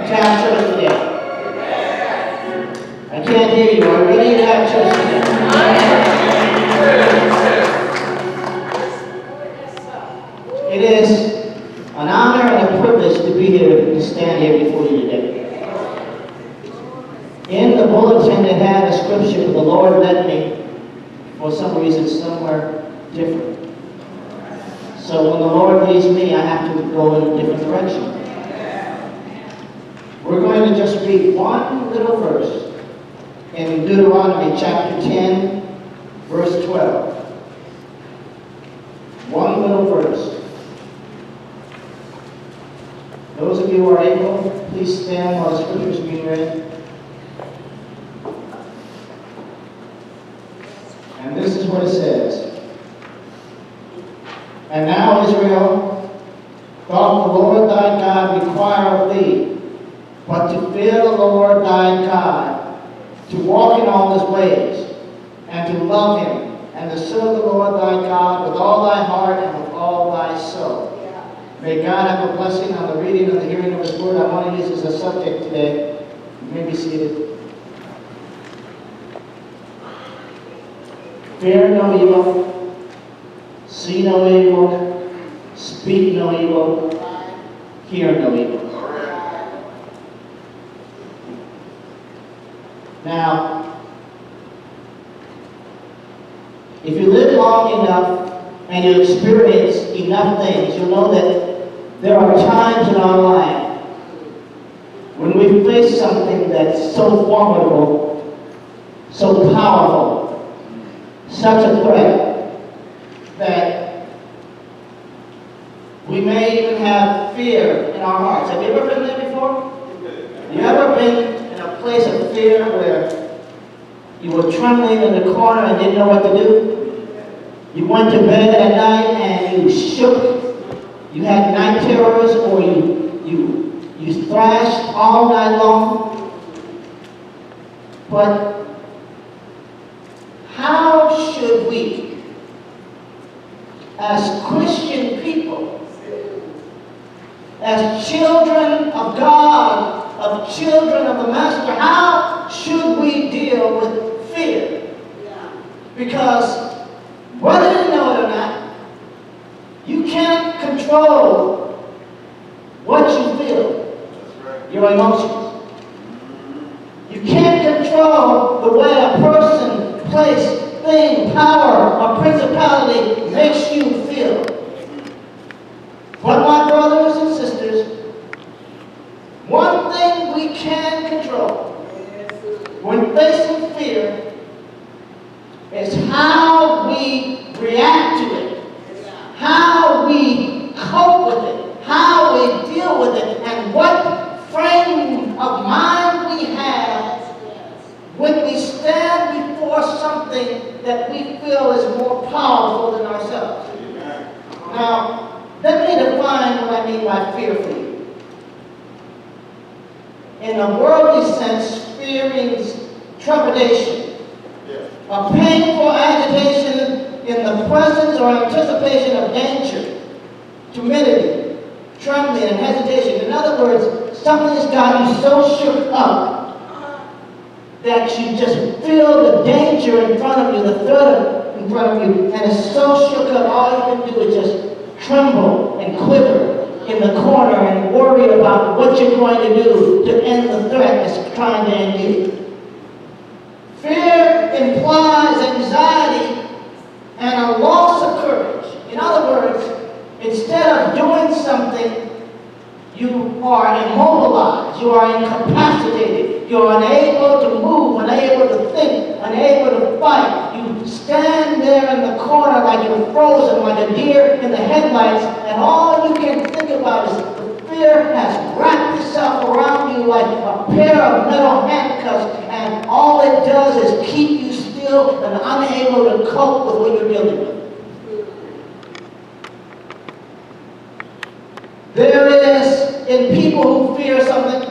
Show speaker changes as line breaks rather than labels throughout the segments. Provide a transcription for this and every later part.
to have church today? I can't hear you. Are you ready to have church today? It is an honor and a privilege to be here, to stand here before you today. In the bulletin it had a scripture, but the Lord led me, for some reason, somewhere different. So when the Lord leads me, I have to go in a different direction. We're going to just read one little verse in Deuteronomy chapter 10, verse 12. One little verse. Those of you who are able, please stand while the scripture is being read. And this is what it says. And now, Israel, doth the Lord thy God require of thee, but to fear the Lord thy God, to walk in all his ways, and to love him, and to serve the Lord thy God with all thy heart and with all thy soul. May God have a blessing on the reading and the hearing of his word. I want to use as a subject today. You may be seated. Fear no evil, see no evil, speak no evil, hear no evil. Now, if you live long enough and you experience enough things, you'll know that there are times in our life when we face something that's so formidable, so powerful, such a threat, that we may even have fear in our hearts. Have you ever been there before? Have you ever been in a place of fear where you were trembling in the corner and didn't know what to do? You went to bed at night and you shook. You had night terrors, or you thrashed all night long. But how should we, as Christian people, as children of God, of children of the Master, how should we deal with fear? Because whether you know it or not, you can't control what you feel, your emotions. You can't control the way a person, place, thing, power, or principality makes you feel. But my brothers and sisters, one thing we can control when facing fear is how we react to it, how we cope with it, how we deal with it, and what frame of mind we have when we stand before something that we feel is more powerful than ourselves. Now, let me define what I mean by fear for you. In a worldly sense, fear means trepidation, a painful agitation in the presence or anticipation of danger, timidity, trembling, and hesitation. In other words, something's got you so shook up that you just feel the danger in front of you, the threat in front of you, and it's so shook up, all you can do is just tremble and quiver in the corner and worry about what you're going to do to end the threat that's trying to end you. Fear implies anxiety and a loss of courage. In other words, instead of doing something, you are immobilized, you are incapacitated, you're unable to move, unable to think, unable to fight. You stand there in the corner like you're frozen, like a deer in the headlights, and all you can think about is the fear has wrapped itself around you like a pair of metal handcuffs, and all it does is keep you still and unable to cope with what you're dealing with. There is, in people who fear something,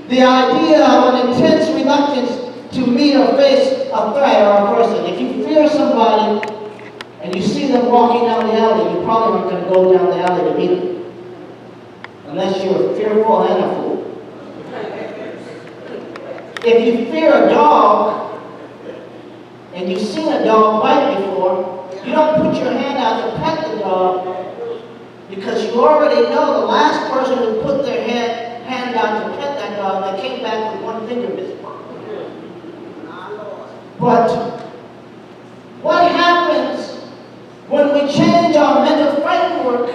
the idea of an intense reluctance to meet or face a threat or a person. If you fear somebody and you see them walking down the alley, you probably aren't going to go down the alley to meet them, unless you're fearful and a fool. If you fear a dog, and you've seen a dog bite before, you don't put your hand out to pet the dog because you already know the last person who put their hand out to pet that dog, they came back with one finger missing. But what happens when we change our mental framework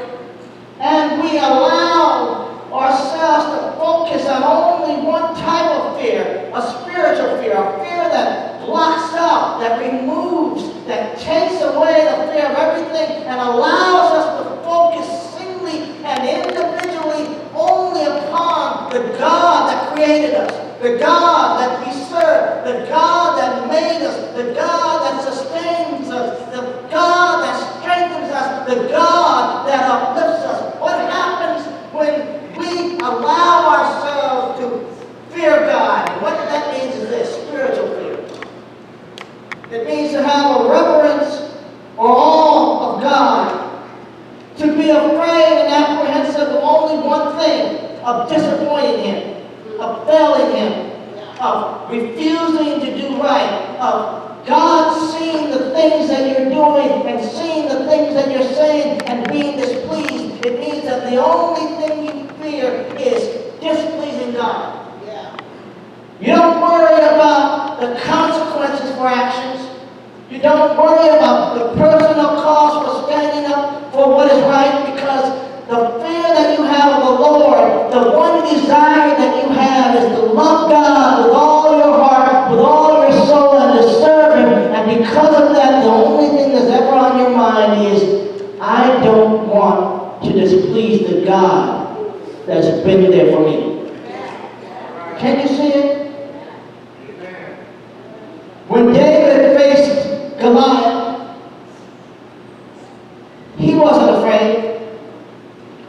and we allow ourselves to focus on only one type of fear, a spiritual fear, a fear that blocks out, that removes, that takes away the fear of everything and allows us to focus singly and individually only upon the God that created us, the God that we serve, the God that made us, the God that sustains us, the God that strengthens us, the God that uplifts us. What happens when we allow ourselves to fear God? And what that means is this, spiritual fear. It means to have a reverence or awe of God, to be afraid and apprehensive of only one thing, of disappointing Him, of failing Him, of refusing to do right, of God seeing the things that you're doing and seeing the things that you're saying and being displeased. It means that the only thing you fear is displeasing God. You don't worry about the consequences for actions. You don't worry about the personal cost for standing up for what is right, because the fear that you have of the Lord, the one desire that you have is to love God with all your heart, with all your soul, and to serve Him. And because of that, the only thing that's ever on your mind is, I don't want to displease the God that's been there for me. Can you see it? When David faced Goliath, he wasn't afraid.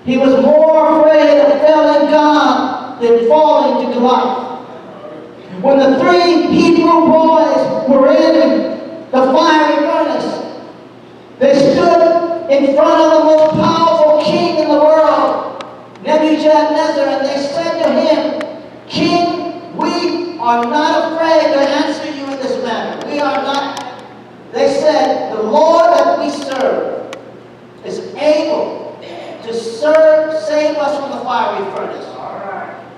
He was more afraid of failing God than falling to Goliath. When the three Hebrew boys were in the fiery furnace, they stood in front of the most powerful king in the world, Nebuchadnezzar, and they said to him, King, we are not afraid to answer you in this matter. We are not. They said, the Lord that we serve is able to save us from the fiery furnace.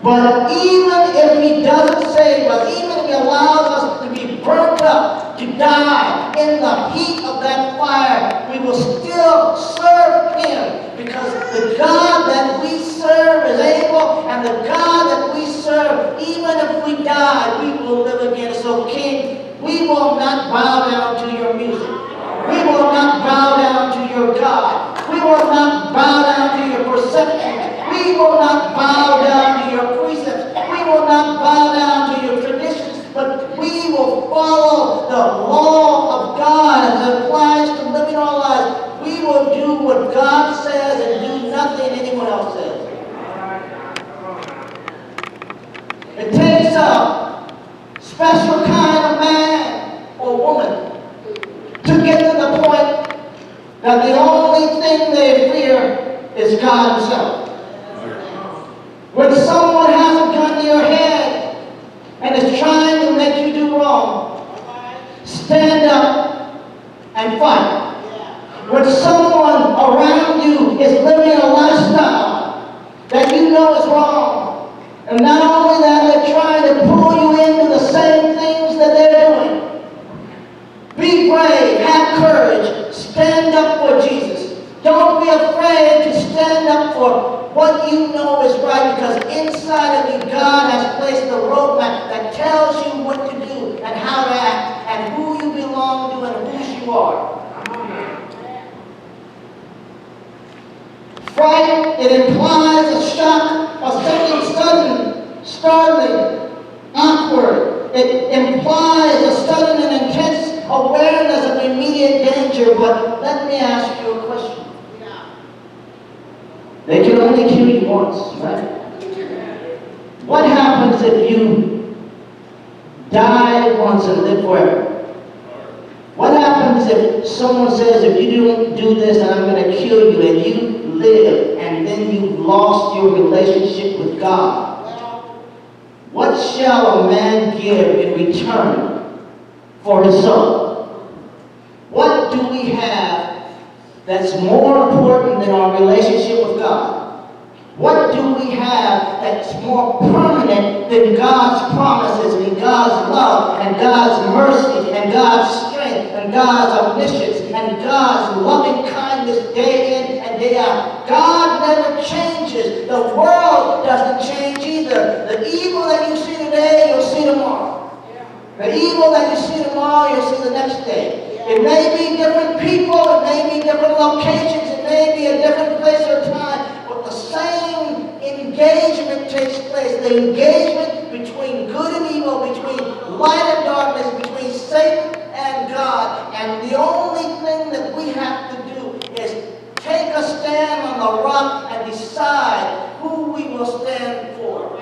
But even if He doesn't save us, even if He allows us to be burnt up, to die in the heat of that fire, we will still serve Him, because the God that we serve is able, and the God that we serve, even if we die, we will live again. So King, we will not bow down to your music. We will not bow down to your God. We will not bow down to your perceptions. We will not bow down to your precepts. We will not bow down to your traditions, but we will follow the law of God as it applies to living our lives. We will do what God says and do nothing anyone else says. It takes a special kind of man or woman to get to the point that the only thing they fear is God Himself. When someone has a gun to your head and is trying to make you do wrong, stand up and fight. When someone around you is living a lifestyle that you know is wrong, and not only that, they're trying to pull you into the same things that they're doing, be brave, have courage, stand up for Jesus. Don't be afraid to stand up for what you know is right, because inside of you, God has placed the roadmap that tells you what to do and how to act and who you belong to and whose you are. Fright, it implies a shock of something sudden, startling, awkward. It implies a sudden and intense awareness of immediate danger. But let me ask you a question. They can only kill you once, right? What happens if you die once and live forever? What happens if someone says, if you don't do this, and I'm going to kill you, and you live, and then you've lost your relationship with God? What shall a man give in return for his soul? What do we have that's more important than our relationship with God? What do we have that's more permanent than God's promises and God's love and God's mercy and God's strength and God's omniscience and God's loving kindness day in and day out? God never changes. The world doesn't change either. The evil that you see today, you'll see tomorrow. The evil that you see tomorrow, you'll see the next day. It may be different people, it may be different locations, it may be a different place or time, but the same engagement takes place. The engagement between good and evil, between light and darkness, between Satan and God. And the only thing that we have to do is take a stand on the rock and decide who we will stand for.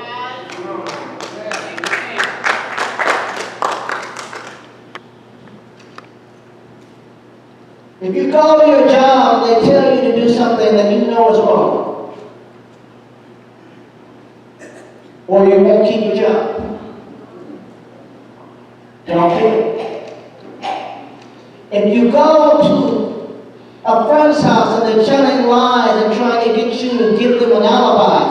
If you go to your job and they tell you to do something that you know is wrong, or you won't keep your job, don't do it. If you go to a friend's house and they're telling lies and trying to get you to give them an alibi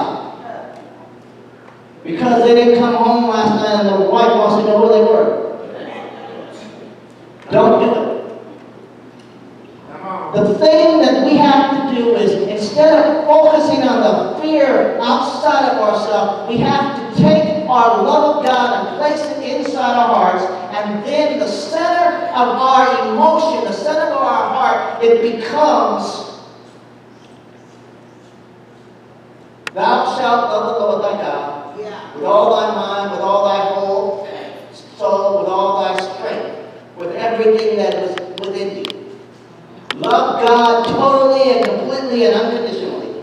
because they didn't come home last night and the wife wants to know where they were, don't do it. The thing that we have to do is, instead of focusing on the fear outside of ourselves, we have to take our love of God and place it inside our hearts, and then the center of our emotion, the center of our heart, it becomes, thou shalt love the Lord thy God with all thy mind, with all thy whole soul, with all thy strength, with everything that is within you. Love God totally and completely and unconditionally.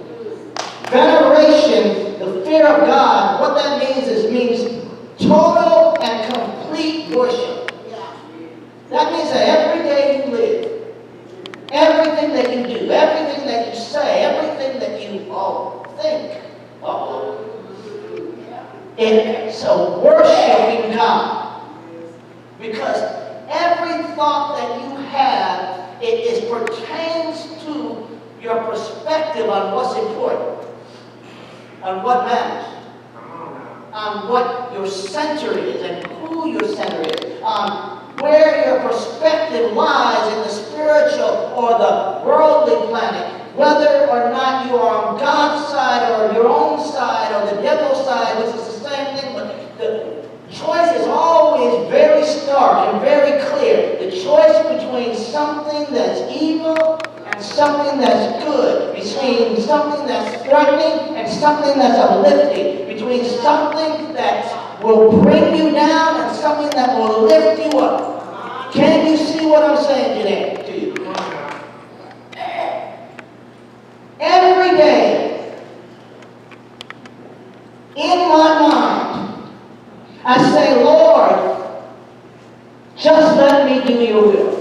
Veneration, the fear of God, what that means is total and complete worship. That means that every day you live, everything that you do, everything that you say, everything that you think, it's a worshiping God. Because every thought that you have, it pertains to your perspective on what's important, on what matters, on what your center is and who your center is, on where your perspective lies in the spiritual or the worldly planet, whether or not you are on God's side or your own side or the devil's side, which is the same thing, but the choice is always very stark and very clear. The choice between something that's evil and something that's good, between something that's threatening and something that's uplifting, between something that will bring you down and something that will lift you up. Can you see what I'm saying today to you? Every day, in my mind, I say, Lord, just let me do your will.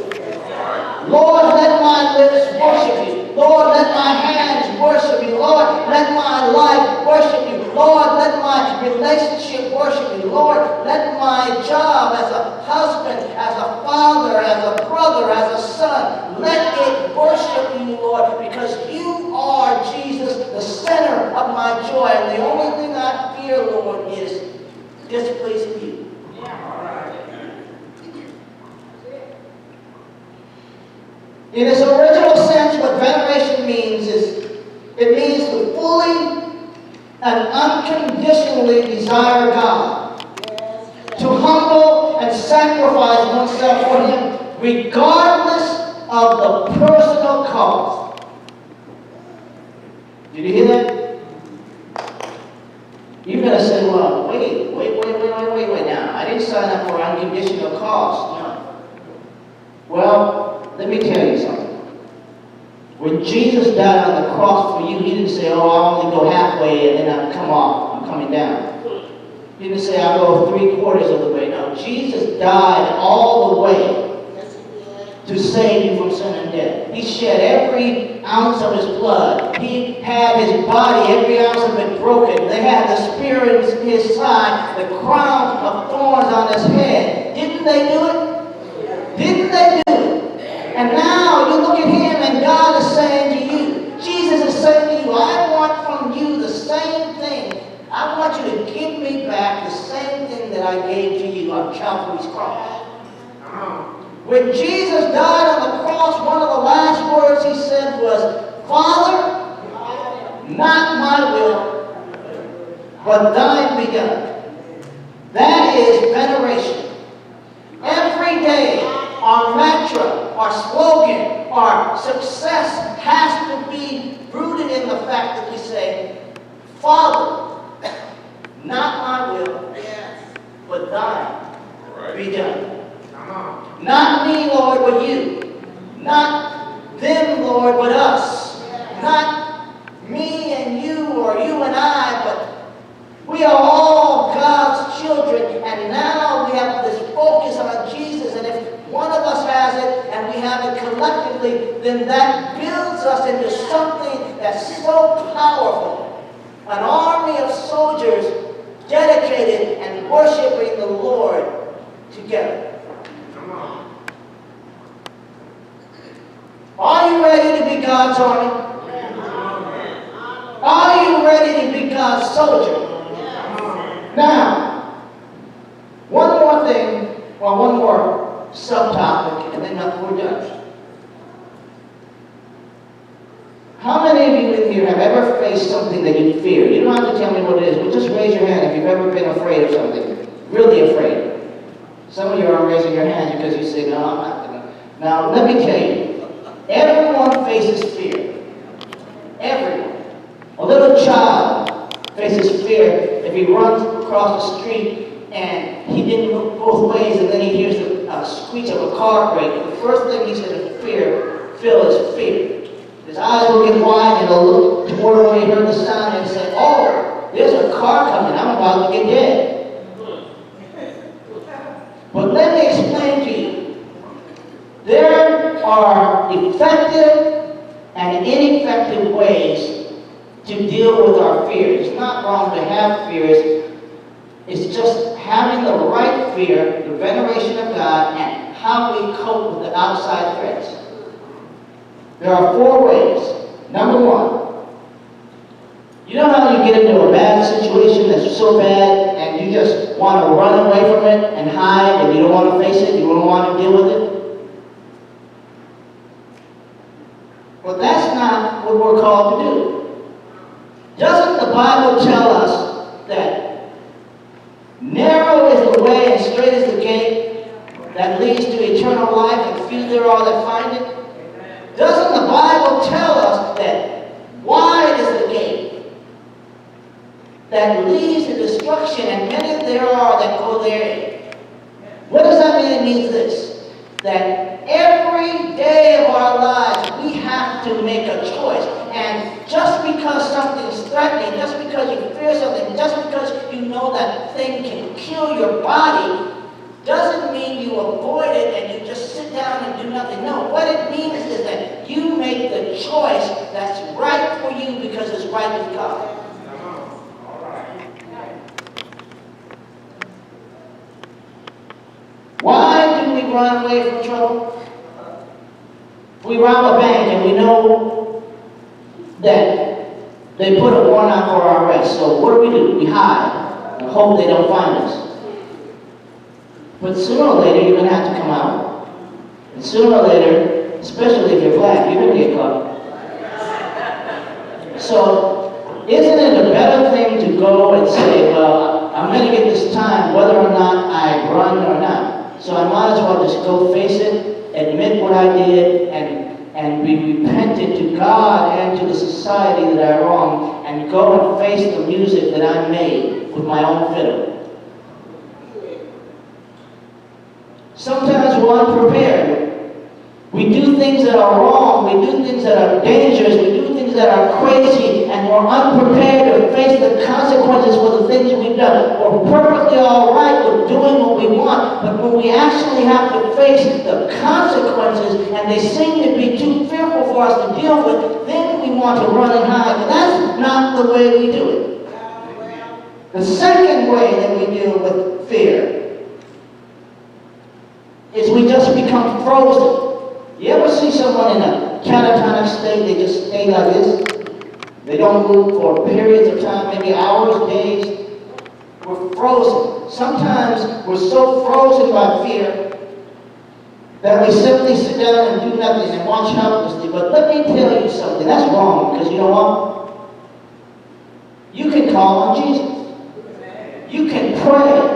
Lord, let my lips worship you. Lord, let my hands worship you. Lord, let my life worship you. Lord, let my relationship worship you. Lord, let my job as a husband, as a father, as a brother, as a son, let it worship you, Lord, because you are, Jesus, the center of my joy. And the only thing I fear, Lord, is displeasing you. In its original sense, what veneration means is, it means to fully and unconditionally desire God. To humble and sacrifice oneself for Him, regardless of the personal cost. Did you hear that? You're going to say, well, wait now. I didn't sign up for unconditional cost. No. Well, let me tell you something. When Jesus died on the cross for you, He didn't say, oh, I'll only go halfway and then I'll come off. I'm coming down. He didn't say, I'll go 3/4 of the way. No, Jesus died all the way. to save you from sin and death. He shed every ounce of his blood. He had his body, every ounce of it broken. They had the spear in his side, the crown of thorns on his head. Didn't they do it? Didn't they do it? And now you look at him and God is saying to you, Jesus is saying to you, I want from you the same thing. I want you to give me back the same thing that I gave to you on Calvary's cross. When Jesus died on the cross, one of the last words he said was, Father, not my will, but thine be done. That is veneration. Every day, our mantra, our slogan, our success has to be rooted in the fact that we say, Father, not my will, but thine be done. Not me, Lord, but you. Not them, Lord, but us. Not me and you or you and I, but we are all God's children. And now we have this focus on Jesus. And if one of us has it and we have it collectively, then that builds us into something that's so powerful. An army of soldiers dedicated and worshiping the Lord together. Are you ready to be God's army? Are you ready to be God's soldier? Now, one more thing, or one more subtopic, and then we're done. How many of you in here have ever faced something that you fear? You don't have to tell me what it is, but just raise your hand if you've ever been afraid of something. Really afraid. Some of you are raising your hands because you say, no, I'm not going to. Now, let me tell you. Everyone faces fear. Everyone. A little child faces fear if he runs across the street and he didn't look both ways and then he hears the screech of a car brake. The first thing he's going to feel is fear. His eyes will get wide and he'll look toward where he heard the sound and say, oh, there's a car coming. I'm about to get dead. But let me explain to you. There are effective and ineffective ways to deal with our fears. It's not wrong to have fears. It's just having the right fear, the veneration of God, and how we cope with the outside threats. There are 4 ways. Number 1, you know how you get into a bad situation that's so bad and you just want to run away from it and hide and you don't want to face it, you don't want to deal with it? Well, that's not what we're called to do. Doesn't the Bible tell us that narrow is the way and straight is the gate that leads to eternal life and few there are that find it? Doesn't the Bible tell us that wide is the gate that leads to destruction and many there are that go therein? What does that mean? It means this, that every day of our lives we have to make a choice. And just because something is threatening, just because you fear something, just because you know that thing can kill your body, doesn't mean you avoid it and you just sit down and do nothing. No, what it means is that you make the choice that's right for you because it's right with God. Why do we run away from trouble? We rob a bank and we know that they put a warrant out for our arrest. So what do? We hide and hope they don't find us. But sooner or later you're going to have to come out. And sooner or later, especially if you're black, you're going to get caught. So isn't it a better thing to go and say, well, I'm going to get this time whether or not I run or not. So I might as well just go face it, admit what I did, and be repentant to God and to the society that I wronged, and go and face the music that I made with my own fiddle. Sometimes we're unprepared. We do things that are wrong, we do things that are dangerous, we do things that are crazy, and we're unprepared to face the consequences for the things we've done. We're perfectly all right with doing what we want, But when we actually have to face the consequences and they seem to be too fearful for us to deal with, then we want to run and hide. But that's not the way we do it. The second way that we deal with fear is we just become frozen. You ever see someone in a catatonic state? They just stay like this. They don't move for periods of time, maybe hours, days. We're frozen. Sometimes we're so frozen by fear that we simply sit down and do nothing and watch helplessly. But let me tell you something. That's wrong, because you know what? You can call on Jesus. You can pray.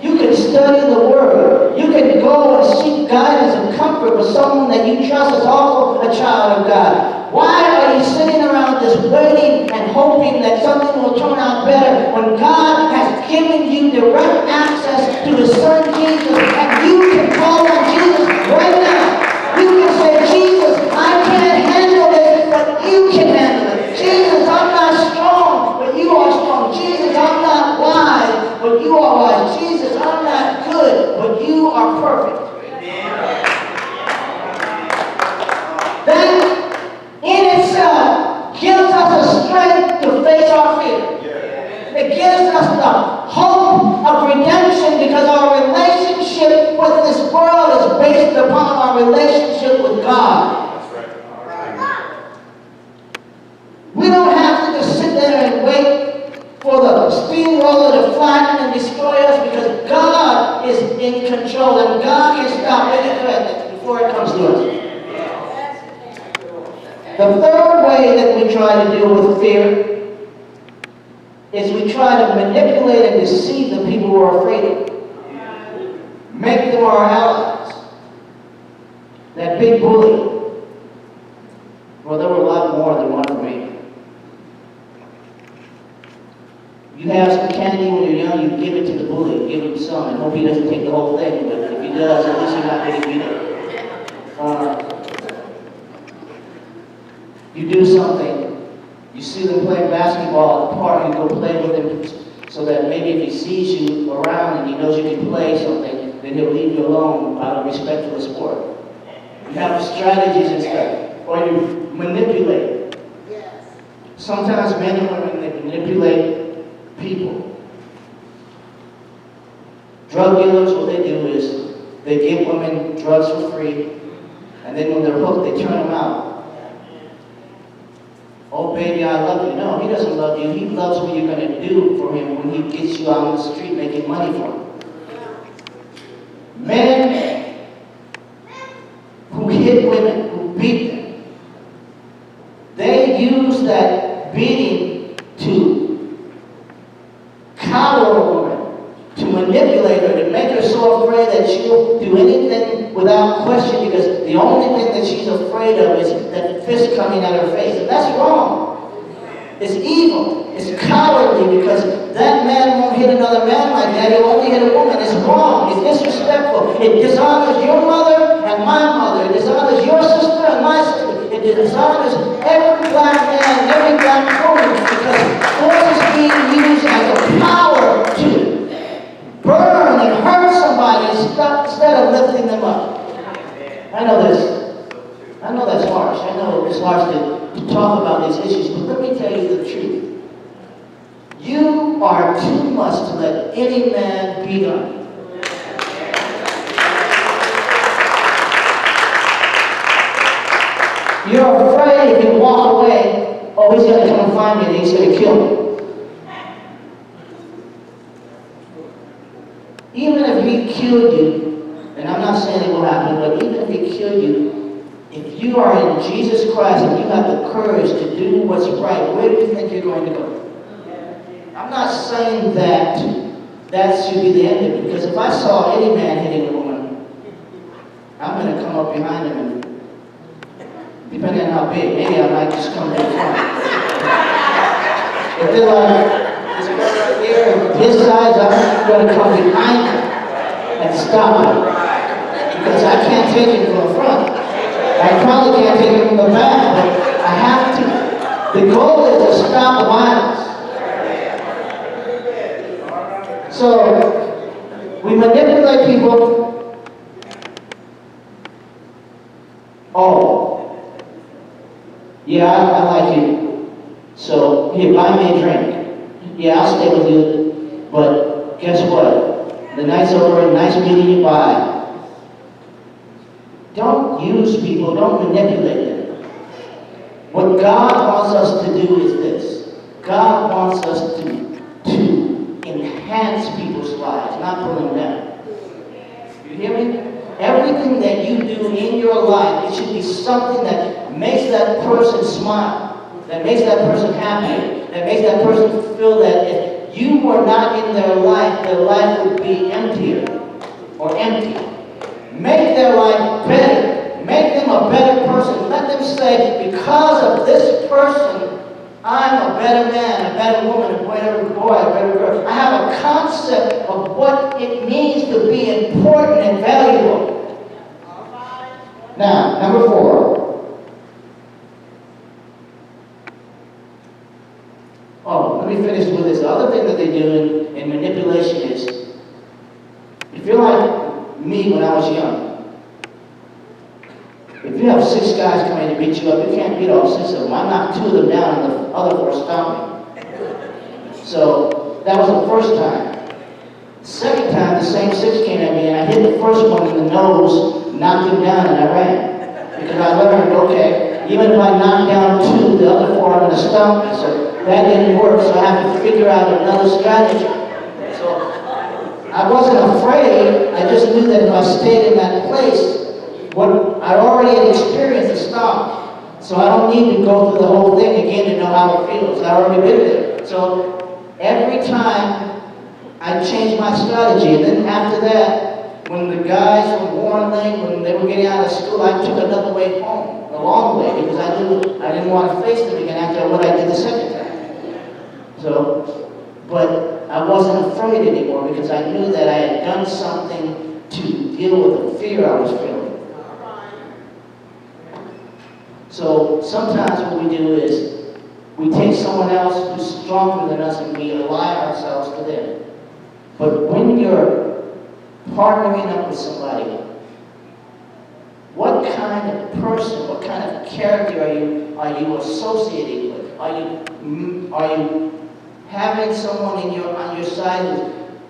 You can study the Word. You can go and seek guidance and comfort with someone that you trust is also a child of God. Why are you sitting around just waiting and hoping that something will turn out better when God has given you direct access to His Son Jesus, and you can call on Jesus right now? You can say, Jesus, I can't handle this, but you can handle it. Jesus, I'm not strong, but you are strong. Jesus, I'm not wise, but you are wise. Jesus, I'm not good, but you are perfect. That in itself gives us the strength to face our fear. It gives us the hope of redemption, because our relationship with this world is based upon our relationship with God. We don't have to just sit there and wait for the steamroller to flatten and destroy us, because God is in control and God can stop any threat before it comes to us. The third way that we try to deal with fear is we try to manipulate and deceive the people who are afraid of it. Make them our allies. That big bully. Well, there were a lot more than one for me. You have some candy when you're young, you give it to the bully. Give him some and hope he doesn't take the whole thing. But if he does, at least you're not going to beat him. You do something. You see them playing basketball at the park, you go play with him so that maybe if he sees you around and he knows you can play something, then he'll leave you alone out of respect for the sport. You have strategies and stuff. Or you manipulate. Sometimes men and women, they manipulate people. Drug dealers, what they do is they give women drugs for free, and then when they're hooked, they turn them out. Oh, baby, I love you. No, he doesn't love you. He loves what you're going to do for him when he gets you out on the street making money for him. Men who hit women, who beat them, they use that beating to cower a woman, to manipulate her, to make her so afraid that she'll do anything without question, because the only thing that she's afraid of is that fist coming at her face. And that's wrong. It's evil. It's cowardly, because that man won't hit another man like that. He'll only hit a woman. It's wrong. It's disrespectful. It dishonors your mother and my mother. It dishonors your sister and my sister. It dishonors every black man and every black woman, because force is being used as a power to burn and hurt somebody instead of lifting them up. I know that's harsh. I know it's harsh to talk about these issues, but let me tell you the truth. You are too much to let any man beat on you. You're afraid if you walk away, oh, he's going to come and find me and he's going to kill me. Even if he killed you, and I'm not saying it will happen, but even if he killed you, if you are in Jesus Christ and you have the courage to do what's right, where do you think you're going to go? I'm not saying that should be the end of it, because if I saw any man hitting a woman, I'm going to come up behind him, and depending on how big, maybe I might just come to the front. If they're like, this guy right here, his size, I'm going to come behind him and stop him, because I can't take him from the front. I probably can't take him from the back, but I have to. The goal is to stop violence. So, We manipulate people. Oh, yeah, I like you. So, here, buy me a drink. Yeah, I'll stay with you. But guess what? The night's over, nice meeting you, bye. Don't use people, don't manipulate them. What God wants us to do is this. God wants us to enhance people's lives, not pull them down. You hear me? Everything that you do in your life, it should be something that makes that person smile, that makes that person happy, that makes that person feel that if you were not in their life would be emptier or empty. Make their life better. Make them a better person. Let them say, because of this person, I'm a better man, a better woman, a better boy, a better girl. I have a concept of what it means to be important and valuable. Now, number 4. Oh, let me finish with this. The other thing that they do in manipulation is, if you're like me when I was young, if you have 6 guys coming to beat you up, you can't beat all 6 of them. I knocked 2 of them down and the other 4 stomped me. So that was the first time. The second time, the same 6 came at me and I hit the first one in the nose, knocked him down, and I ran. Because I learned, okay, even if I knock down 2, the other 4 are going to stomp me. So that didn't work, so I have to figure out another strategy. So I wasn't afraid, I just knew that if I stayed in that place, what I already had experienced the stop. So I don't need to go through the whole thing again to know how it feels. I've already been there. So every time I changed my strategy, and then after that, when the guys from Warren Lane, when they were getting out of school, I took another way home, the long way, because I knew I didn't want to face them again after what I did the second time. So, but I wasn't afraid anymore because I knew that I had done something to deal with the fear I was feeling. So sometimes what we do is we take someone else who's stronger than us and we ally ourselves to them. But when you're partnering up with somebody, what kind of person, what kind of character are you associating with? Are you having someone on your side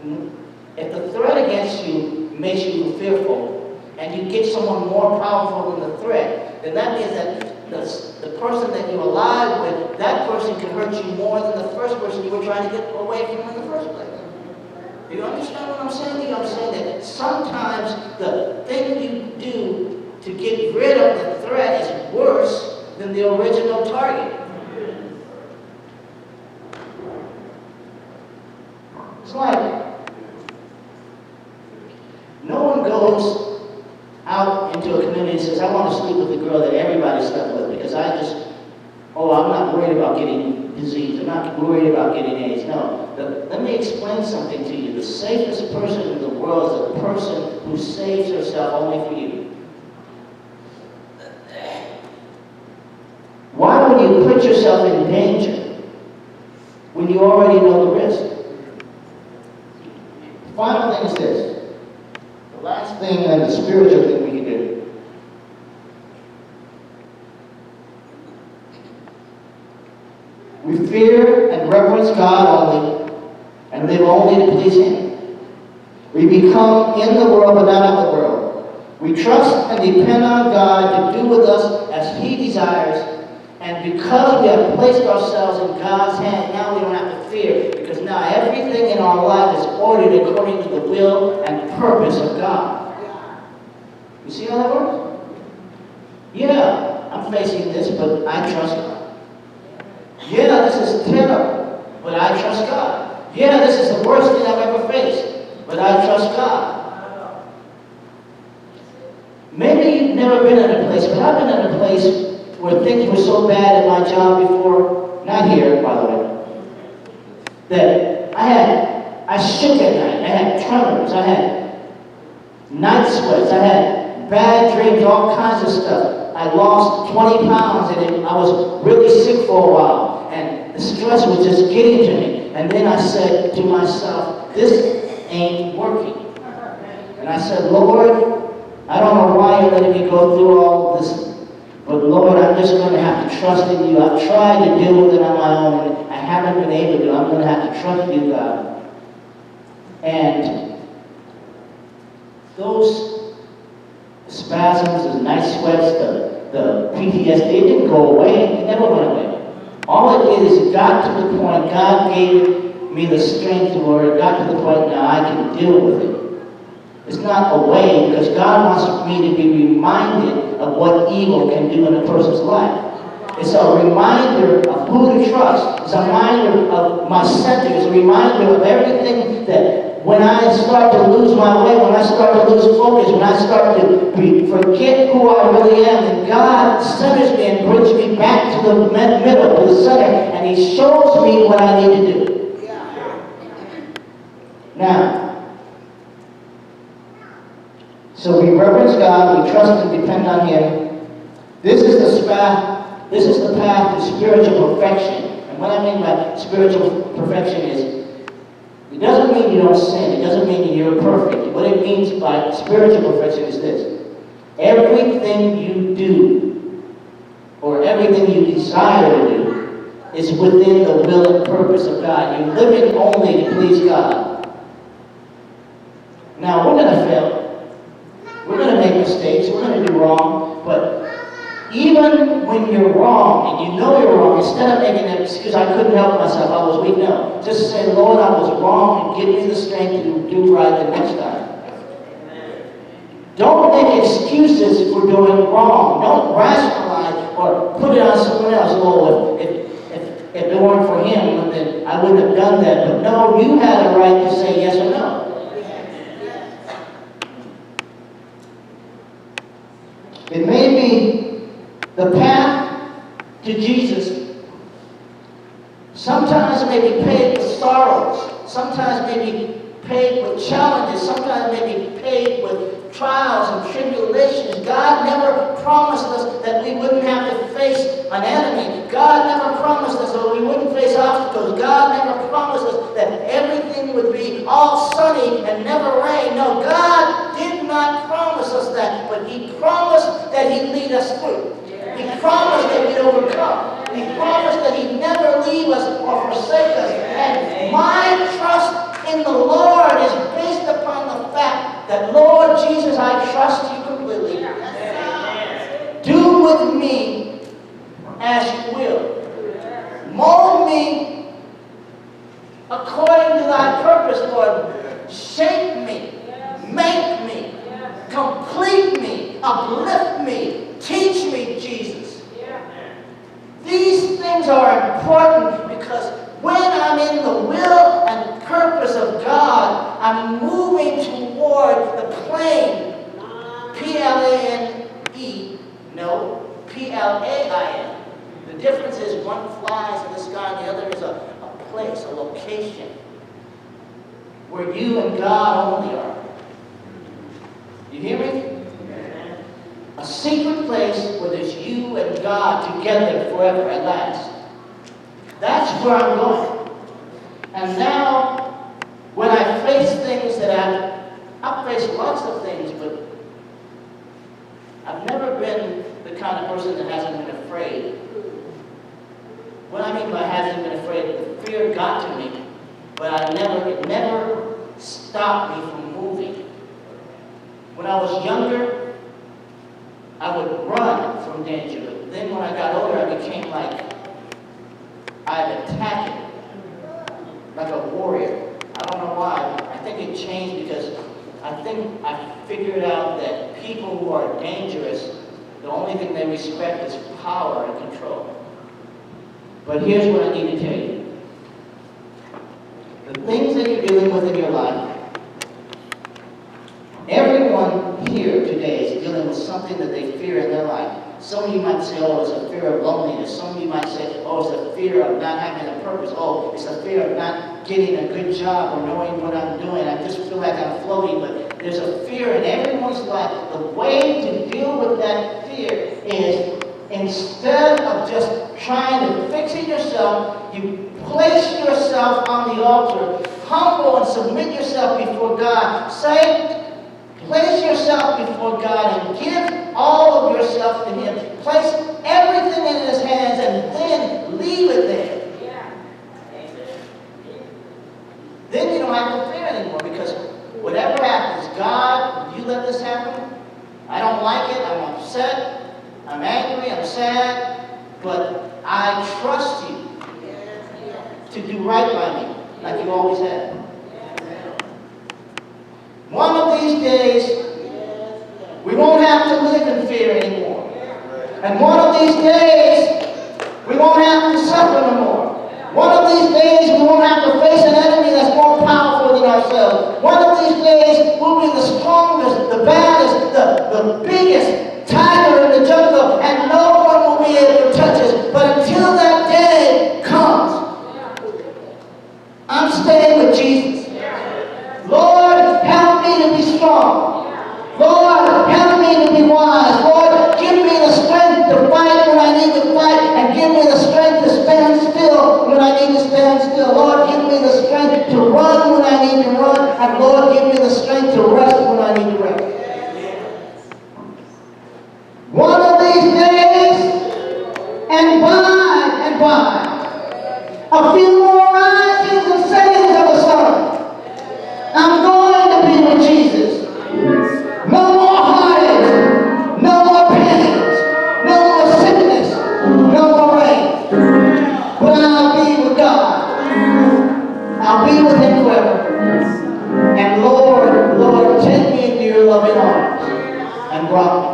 who, if the threat against you makes you fearful, and you get someone more powerful than the threat, then that means that the person that you allied with, that person can hurt you more than the first person you were trying to get away from in the first place. Do you understand what I'm saying to you? I'm saying that sometimes the thing you do to get rid of the threat is worse than the original target. It's like no one goes out into a community and says, I want to sleep with a girl that everybody slept with because I'm not worried about getting disease. I'm not worried about getting AIDS. No. Let me explain something to you. The safest person in the world is a person who saves herself only for you. Why would you put yourself in danger when you already know the risk? The final thing is this. The last thing and the spiritual thing we can do. We fear and reverence God only and live only to please Him. We become in the world but not of the world. We trust and depend on God to do with us as He desires. And because we have placed ourselves in God's hand, now we don't have to fear. Because now everything in our life is ordered according to the will and purpose of God. You see how that works? Yeah, I'm facing this, but I trust God. Yeah, this is terrible, but I trust God. Yeah, this is the worst thing I've ever faced, but I trust God. Maybe you've never been in a place, but I've been in a place where things were so bad at my job before, not here, by the way, that I shook at night. I had tremors. I had night sweats. I had bad dreams, all kinds of stuff. I lost 20 pounds and I was really sick for a while. And the stress was just getting to me. And then I said to myself, this ain't working. And I said, Lord, I don't know why you're letting me go through all this, but Lord, I'm just going to have to trust in you. I've tried to deal with it on my own, and I haven't been able to. I'm going to have to trust you, God. And those spasms, the night sweats, the PTSD, it didn't go away. It never went away. All it did is it got to the point, God gave me the strength, Lord. It got to the point now I can deal with it. It's not a way, because God wants me to be reminded of what evil can do in a person's life. It's a reminder of who to trust. It's a reminder of my center. It's a reminder of everything that when I start to lose my way, when I start to lose focus, when I start to forget who I really am, and God centers me and brings me back to the middle, to the center, and He shows me what I need to do. Now, so we reverence God, we trust and depend on Him. This is the path to spiritual perfection. And what I mean by spiritual perfection is, it doesn't mean you don't sin. It doesn't mean you're perfect. What it means by spiritual perfection is this. Everything you do, or everything you desire to do, is within the will and purpose of God. You're living only to please God. Now, we're going to fail. We're going to make mistakes. We're going to do wrong. But even when you're wrong, and you know you're wrong, instead of making an excuse, I couldn't help myself, I was weak, no. Just say, Lord, I was wrong, and give me the strength to do right the next time. Don't make excuses for doing wrong. Don't rationalize or put it on someone else. Oh, if it weren't for him, then I wouldn't have done that. But no, you had a right to say yes or no. It may be the path to Jesus. Sometimes it may be paved with sorrows. Sometimes it may be paved with challenges. Sometimes it may be paved with trials and tribulations. God never promised us that we wouldn't have to face an enemy. God never promised us that we wouldn't face obstacles. God never promised us that everything would be all sunny and never rain. No, God did not promise us that, but He promised that He'd lead us through. He promised that we'd overcome. He promised that He'd never leave us or forsake us. And my trust in the Lord is based upon the fact that, Lord Jesus, I trust you completely. Do with me as you will. Mold me according to thy purpose, Lord. Shape me, make me, complete me, uplift me, teach me, Jesus. These things are important because when I'm in the will and purpose of God, I'm moving toward the plane. P-L-A-N-E, no, P-L-A-I-N. The difference is one flies in the sky and the other is a place, a location, where you and God only are. You hear me? A secret place where there's you and God together forever at last. That's where I'm going. And now, when I face things that I've faced lots of things, but I've never been the kind of person that hasn't been afraid. What I mean by hasn't been afraid, the fear got to me, but it never stopped me from moving. When I was younger, I would run from danger, but then when I got older, I became like, I'd attack it, like a warrior. I don't know why. I think it changed because I think I figured out that people who are dangerous, the only thing they respect is power and control. But here's what I need to tell you. The things that you're dealing with in your life, everyone here today is dealing with something that they fear in their life. Some of you might say, oh, it's a fear of loneliness. Some of you might say, oh, it's a fear of not having a purpose. Oh, it's a fear of not getting a good job or knowing what I'm doing. I just feel like I'm floating. But there's a fear in everyone's life. The way to deal with that fear is, instead of just trying to fix it yourself, you place yourself on the altar, humble and submit yourself before God. Say, Place yourself before God and give all of yourself to Him. Place everything in His hands and then leave it there. Then you don't have to fear anymore, because whatever happens, God, you let this happen. I don't like it. I'm upset. I'm angry. I'm sad. But I trust you to do right by me, like you always have. One of these days, we won't have to live in fear anymore. And one of these days, we won't have to suffer no more. One of these days, we won't have to face an enemy that's more powerful than ourselves. One of these days, we'll be the strongest, the baddest, the biggest tiger in the jungle, and no one will be able to touch us. But until that day comes, I'm staying with Jesus. Lord, help me to be strong. Lord, help me to be wise. Lord, give me the strength to fight when I need to fight, and give me the strength to stand still when I need to stand still. Lord, give me the strength to run when I need to run, and Lord, give me the strength to rest when I need to rest. One of these days, and by, a few more risings and settings of the sun, I'm going to be with Jesus. No more heartaches, no more pains, no more sickness, no more rain. But I'll be with God. I'll be with Him forever. And Lord, take me into your loving arms and rock me.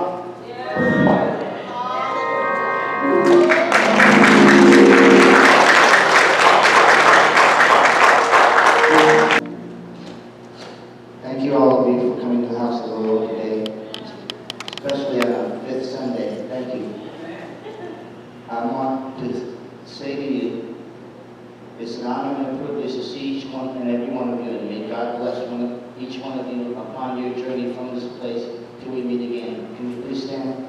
Thank you, all of you, for coming to the house of the Lord today, especially on our 5th Sunday. Thank you. I want to say to you, it's an honor and a privilege to see each one and every one of you, and may God bless each one of you upon your journey from this place till we meet again. Can you please stand?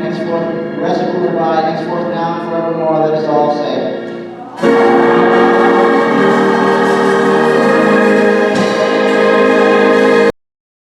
Henceforth, rest, rule, and abide, henceforth now